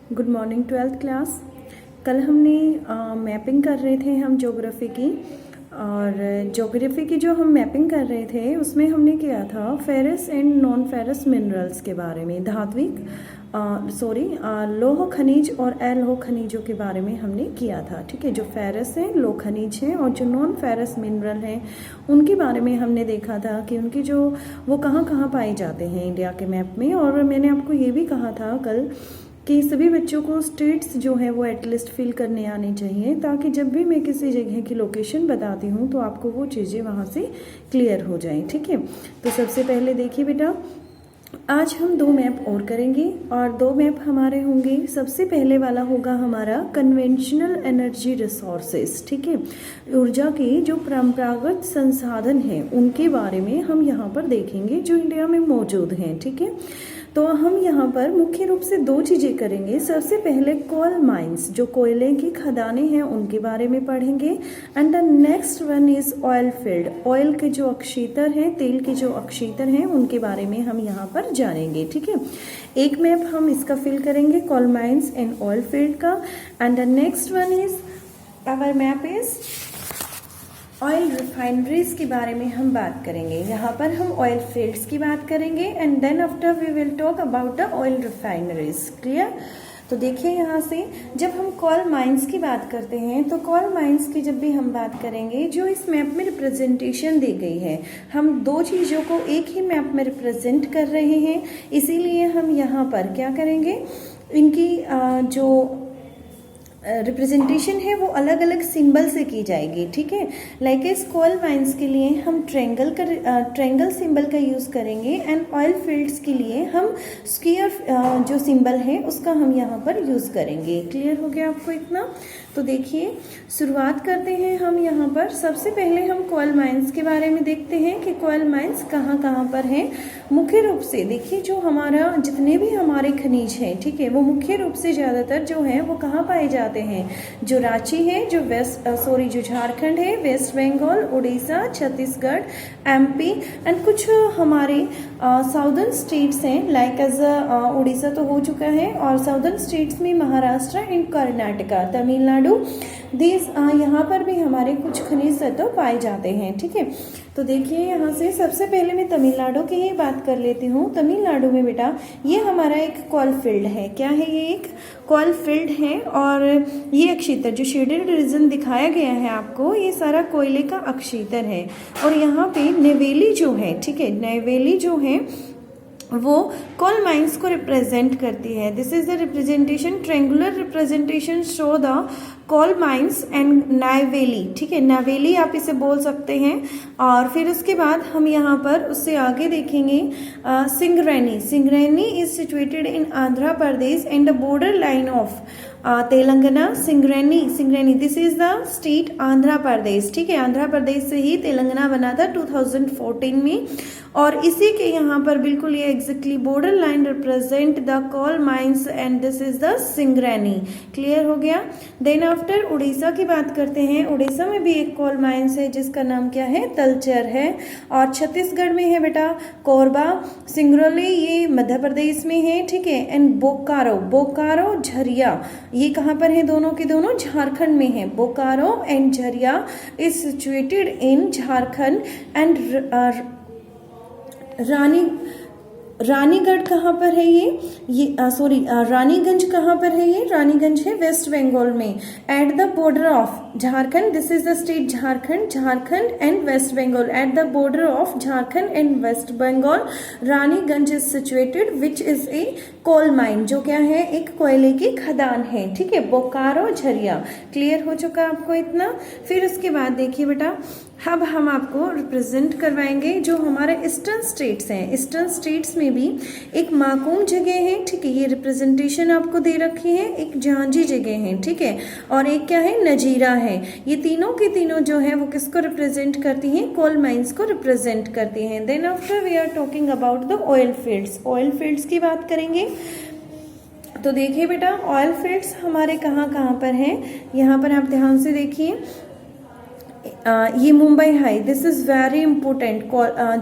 Good morning twelfth class. कल हमने mapping कर रहे थे हम ज्योग्राफी की, और ज्योग्राफी की जो हम मैपिंग कर रहे थे उसमें हमने किया था ferrous and non ferrous minerals के बारे में, धात्विक लोह खनिज और अलोह खनिजों के बारे में हमने किया था। ठीक है, जो फेरस हैं लोह खनिज हैं और जो नॉन फेरस मिनरल हैं उनके बारे में हमने देखा था कि उनकी जो वो कहाँ कहाँ पाए जाते हैं इंडिया के मैप में। और मैंने आपको ये भी कहा था कल कि सभी बच्चों को स्टेट्स जो है वो एटलीस्ट फिल करने आने चाहिए, ताकि जब भी मैं किसी जगह की लोकेशन बताती हूँ तो आपको वो चीज़ें वहाँ से क्लियर हो जाएं। ठीक है, तो सबसे पहले देखिए बेटा, आज हम 2 मैप और करेंगे और 2 मैप हमारे होंगे। सबसे पहले वाला होगा हमारा कन्वेंशनल एनर्जी रिसोर्सेज। ठीक है, ऊर्जा के जो परंपरागत संसाधन हैं उनके बारे में हम यहाँ पर देखेंगे जो इंडिया में मौजूद हैं। ठीक है, तो हम यहाँ पर मुख्य रूप से 2 चीज़ें करेंगे। सबसे पहले कोल माइंस, जो कोयले की खदानें हैं उनके बारे में पढ़ेंगे, and the next one is oil field, oil के जो अक्षेत्र हैं, तेल के जो अक्षेत्र हैं उनके बारे में हम यहाँ पर जानेंगे। ठीक है, एक मैप हम इसका फिल करेंगे coal mines and oil field का, and the next one is our map is oil refineries के बारे में हम बात करेंगे। यहाँ पर हम ऑयल फील्ड्स की बात करेंगे and then after we will talk about the oil refineries. Clear? तो देखिए यहाँ से जब हम कोल माइंस की बात करते हैं तो कोल माइंस की जब भी हम बात करेंगे, जो इस मैप में रिप्रेजेंटेशन दी गई है, हम 2 चीज़ों को एक ही मैप में रिप्रेजेंट कर रहे हैं, इसीलिए हम यहाँ पर क्या करेंगे, इनकी जो रिप्रेजेंटेशन है वो अलग अलग सिंबल से की जाएगी। ठीक है, लाइक इस कोल माइंस के लिए हम ट्रेंगल सिंबल का यूज़ करेंगे एंड ऑयल फील्ड्स के लिए हम स्क्वायर जो सिंबल है उसका हम यहाँ पर यूज़ करेंगे। क्लियर हो गया आपको इतना? तो देखिए शुरुआत करते हैं हम यहाँ पर। सबसे पहले हम कोल माइंस के बारे में देखते हैं कि कोल माइंस कहाँ कहाँ पर हैं। मुख्य रूप से देखिए जो हमारा जितने भी हमारे खनिज हैं, ठीक है, वो मुख्य रूप से ज़्यादातर जो है वो कहाँ पाए जाते हैं, जो रांची है, जो जो झारखंड है, West Bengal, Orissa, Chhattisgarh, MP and कुछ हमारे साउदर्न स्टेट्स हैं, लाइक एज उड़ीसा तो हो चुका है, और साउदर्न स्टेट्स में महाराष्ट्र एंड कर्नाटका, तमिलनाडु, दीज यहाँ पर भी हमारे कुछ खनिज तत्व पाए जाते हैं। ठीक है, तो देखिए यहाँ से सबसे पहले मैं तमिलनाडु की ही बात कर लेती हूँ। तमिलनाडु में बेटा ये हमारा एक कोल फील्ड है। क्या है ये? एक कोल फील्ड है, और ये अक्षेत्र जो शेडेड रीजन दिखाया गया है आपको, ये सारा कोयले का अक्षेत्र है। और यहाँ पे नेवेली जो है, ठीक है, नेवेली जो है वो कोल माइंस को रिप्रेजेंट करती है। This is the representation, triangular representation show the coal mines and Neyveli. ठीक है, नावेली आप इसे बोल सकते हैं। और फिर उसके बाद हम यहाँ पर उससे आगे देखेंगे Singareni. Singareni is situated in Andhra Pradesh and the border line of Telangana. Singareni this is the state Andhra Pradesh. ठीक है, आंध्र प्रदेश से ही तेलंगाना बना था 2014 में, और इसी के यहाँ पर बिल्कुल ये exactly border line represent the coal mines and this is the Singareni. Clear हो गया? देन आफ्टर उड़ीसा की बात करते हैं। उड़ीसा में भी एक कोल माइंस है जिसका नाम क्या है? तलचर है। और छत्तीसगढ़ में है बेटा कोरबा। सिंगरौली ये मध्य प्रदेश में है। ठीक है, एंड बोकारो झरिया, ये कहाँ पर है? दोनों के दोनों झारखंड में है। Bokaro and Jharia is situated in Jharkhand. And Ranigarh कहाँ पर है? रानीगंज कहाँ पर है? ये रानीगंज है वेस्ट बंगाल में, at the border of Jharkhand. This is the state Jharkhand and West Bengal. At the border of Jharkhand and West Bengal Raniganj is situated which is a coal mine, जो क्या है? एक कोयले की खदान है। ठीक है, बोकारो झरिया। क्लियर हो चुका आपको इतना? फिर उसके बाद देखिए बेटा, अब हम आपको रिप्रेजेंट करवाएंगे जो हमारे ईस्टर्न स्टेट्स हैं। ईस्टर्न स्टेट्स में भी एक माकूम जगह है। ठीक है, ये रिप्रेजेंटेशन आपको दे रखी है। एक झांझी जगह है, ठीक है, और एक क्या है? नजीरा है। ये तीनों की तीनों जो है वो किसको रिप्रेजेंट करती हैं? कोल माइंस को रिप्रेजेंट करती हैं। Then after we are talking about the oil fields. Oil fields की बात करेंगे। तो देखिए बेटा, ऑयल फील्ड्स हमारे कहाँ कहाँ पर हैं, यहाँ पर आप ध्यान से देखिए। ये Mumbai high, this is very important,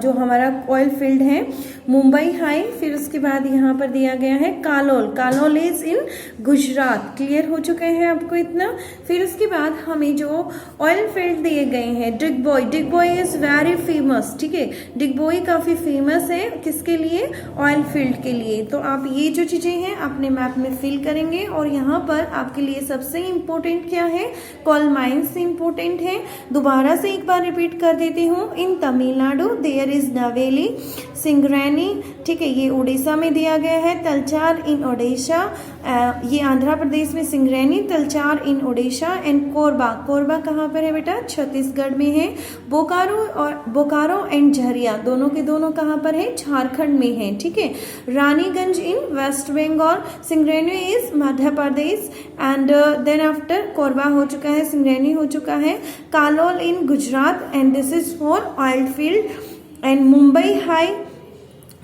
जो हमारा ऑयल फील्ड है मुंबई हाई। फिर उसके बाद यहाँ पर दिया गया है Kalol, Kalol is in Gujarat. Clear हो चुके हैं आपको इतना। फिर उसके बाद हमें जो ऑयल फील्ड दिए गए हैं, Digboi, Digboi is very famous, ठीक है, डिगबोई काफी फेमस है किसके लिए, ऑयल फील्ड के लिए। तो आप ये जो चीजें हैं अपने मैप में फिल करेंगे। और यहाँ पर आपके लिए सबसे इंपॉर्टेंट क्या है, कोल माइंस इंपॉर्टेंट है। दोबारा से एक बार रिपीट कर देती हूँ, इन तमिलनाडु देयर इज नवेली, सिंगरैनी, ठीक है, ये उड़ीसा में दिया गया है, तलचार इन ओडिशा, ये आंध्र प्रदेश में सिंगरैनी, तलचार इन ओडिशा, एंड कोरबा, कोरबा कहाँ पर है बेटा, छत्तीसगढ़ में है। बोकारो और बोकारो एंड झरिया दोनों के दोनों कहाँ पर है, झारखंड में है, ठीक है। Raniganj in waste Bengal, Singareni is Madhya Pradesh, and then after Korba हो चुका है, सिंगरैनी हो चुका है, Kalol in Gujarat, and this is for oil field, and Mumbai High,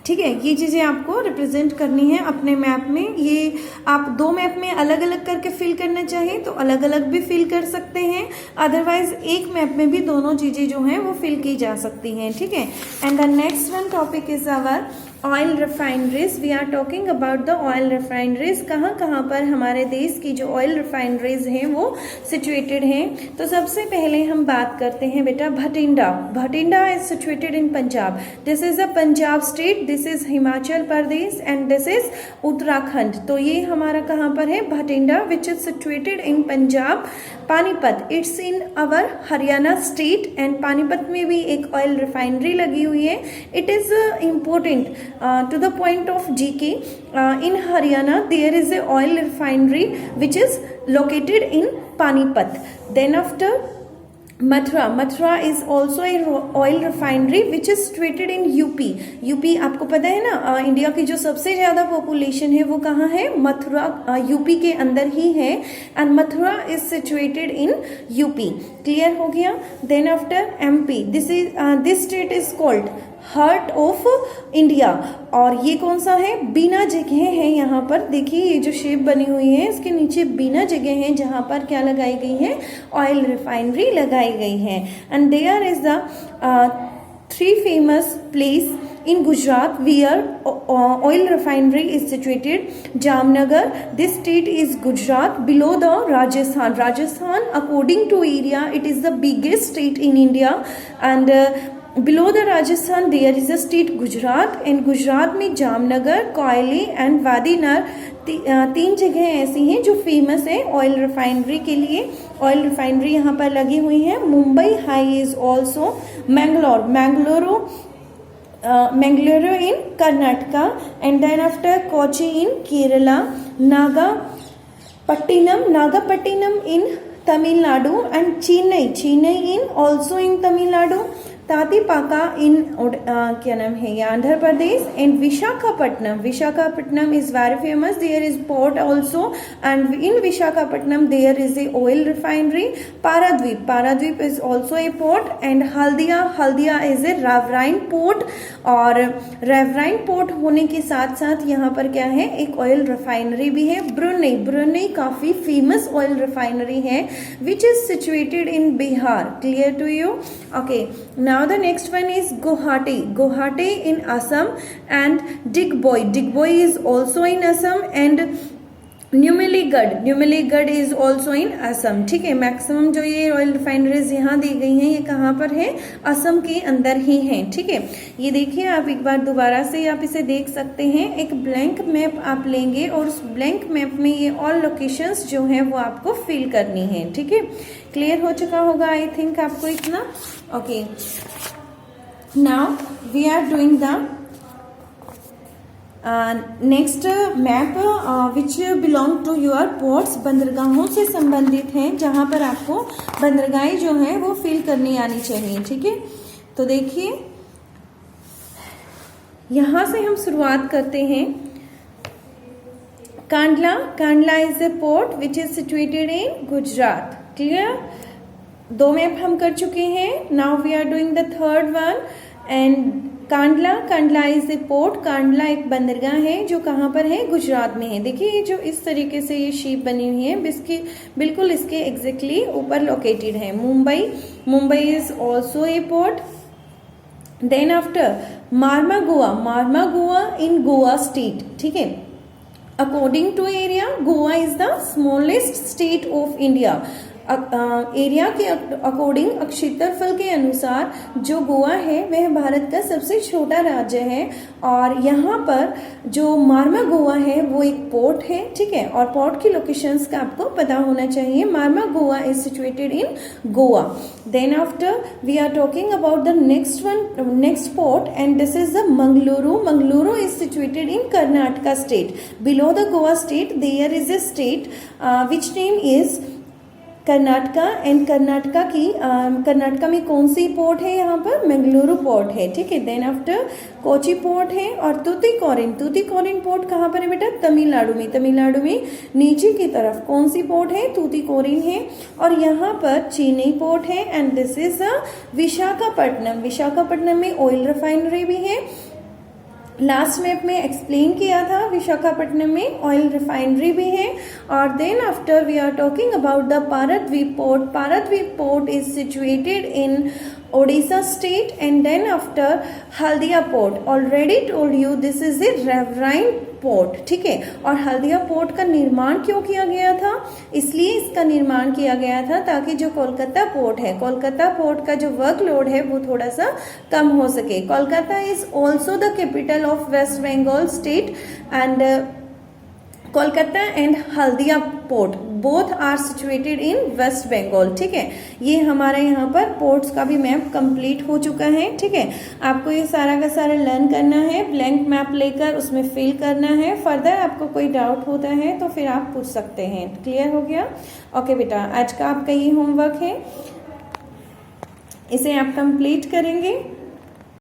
ठीक है। ये चीजें आपको रिप्रेजेंट करनी है अपने मैप में। ये आप दो मैप में अलग अलग करके फिल करना चाहिए तो अलग अलग भी फिल कर सकते हैं, अदरवाइज एक मैप में भी दोनों चीजें जो हैं वो फिल की जा सकती हैं, ठीक है। And the next one topic is our oil refineries. We are talking about the oil refineries. कहाँ कहाँ पर हमारे देश की जो ऑयल रिफाइनरीज हैं वो सिचुएटेड हैं। तो सबसे पहले हम बात करते हैं बेटा Bathinda. Bathinda is situated in Punjab, this is a Punjab state, this is Himachal Pradesh, and this is Uttarakhand. तो ये हमारा कहाँ पर है, भटिंडा, विच is situated in Punjab. Panipat, it's in our Haryana state, and Panipat में भी एक ऑयल रिफाइनरी लगी हुई है। It is important to the point of GK, in Haryana there is a oil refinery which is located in Panipat. Then after Mathura, Mathura is also A oil refinery which is situated in UP. UP आपको पता है ना, India की जो सबसे ज्यादा population है वो कहाँ है, मथुरा, यूपी के अंदर ही है, and Mathura is situated in UP. Clear हो गया। Then after MP, this state is called heart of India, और ये कौन सा है, बिना जगह है। यहाँ पर देखिए ये जो शेप बनी हुई है इसके नीचे बिना जगह है जहाँ पर क्या लगाई गई है, ऑयल रिफाइनरी लगाई गई है। And there is the 3 famous place in Gujarat where oil refinery is situated. Jamnagar, this state is Gujarat, below the Rajasthan. Rajasthan according to area it is the biggest state in India, and below the Rajasthan there is a state Gujarat, and Gujarat में जामनगर, कोयली and वादीनार 3 जगह ऐसी हैं जो famous है oil refinery के लिए। Oil refinery यहाँ पर लगी हुई है। Mumbai high is also Mangalore, Mangalore in Karnataka, and then after Kochi in Kerala, Nagapattinam in Tamil Nadu, and Chennai in also in Tamil Nadu, Tatipaka in क्या नाम है ये Andhra Pradesh, and Visakhapatnam is very famous, there is port also, and in Visakhapatnam there is a oil refinery. Paradip is also a port, and Haldia is a riverine port, और riverine port होने के साथ साथ यहाँ पर क्या है, एक ऑयल रिफाइनरी भी है। ब्रुनेई काफी फेमस ऑयल रिफाइनरी है which is situated in Bihar. Clear to you? Okay, now the next one is Guwahati in Assam, and Digboi is also in Assam, and Numaligarh is also in Assam. ठीक है, maximum जो ये oil refineries यहाँ दी गई हैं ये कहाँ पर है, असम के अंदर ही हैं। ठीक है, ये देखिए आप एक बार दोबारा से आप इसे देख सकते हैं। एक ब्लैंक मैप आप लेंगे और उस ब्लैंक मैप में ये ऑल लोकेशंस जो हैं वो आपको फिल करनी है। ठीक है, क्लियर हो चुका होगा आई थिंक आपको इतना। Okay, now we are doing the next map which belong to your ports. बंदरगाहों से संबंधित हैं जहां पर आपको बंदरगाहें जो हैं वो फिल करनी आनी चाहिए। ठीक है, तो देखिए यहां से हम शुरुआत करते हैं। Kandla is a port which is situated in Gujarat. Clear, 2 map हम कर चुके हैं। Now we are doing the third one, and Kandla, Kandla is a port. Kandla एक बंदरगाह है जो कहाँ पर है, गुजरात में है। देखिए ये जो इस तरीके से ये शिप बनी हुई है बिल्कुल इसके एग्जैक्टली ऊपर लोकेटेड है। Mumbai, Mumbai is also a port. Then after Marmagao, Marmagao in Goa state, ठीक है। According to area, Goa is the smallest state of India. Area के अकॉर्डिंग, क्षेत्रफल के अनुसार जो गोवा है वह भारत का सबसे छोटा राज्य है। और यहाँ पर जो मार्मागोआ है वो एक पोर्ट है, ठीक है। और पोर्ट की लोकेशंस का आपको पता होना चाहिए। Marmagao is situated in Goa. Then after we are talking about the next port and this is the Mangaluru. Mangaluru is situated in Karnataka state. Below the Goa state there is a state which name is Karnataka. And Karnataka में कौन सी port है, यहाँ पर Mangaluru port है, ठीक है। Then after Kochi port है। और तूतीकोरिन पोर्ट कहाँ पर है बेटा, तमिलनाडु में। तमिलनाडु में नीचे की तरफ कौन सी पोर्ट है, तूतीकोरिन है। और यहाँ पर चेन्नई पोर्ट है and this is Visakhapatnam. Visakhapatnam में ऑयल रिफाइनरी भी है। लास्ट मैप में एक्सप्लेन किया था, विशाखापट्टनम में ऑयल रिफाइनरी भी है। और then after we are talking about the Paradip port. Paradip port is situated in Odisha state. And then after Haldia port, already told you this is a riverine port, ठीक है। और हल्दिया पोर्ट का निर्माण क्यों किया गया था, इसलिए इसका निर्माण किया गया था ताकि जो कोलकाता पोर्ट है, कोलकाता पोर्ट का जो वर्कलोड है वो थोड़ा सा कम हो सके। Kolkata is also the capital of West Bengal state and Kolkata and Haldia port both are situated in waste Bengal, ठीक है। ये हमारा यहाँ पर पोर्ट्स का भी मैप कंप्लीट हो चुका है, ठीक है। आपको ये सारा का सारा लर्न करना है, ब्लैंक मैप लेकर उसमें फिल करना है। फर्दर आपको कोई डाउट होता है तो फिर आप पूछ सकते हैं। क्लियर हो गया? ओके बेटा, आज का आपका ये होमवर्क है, इसे आप कंप्लीट करेंगे।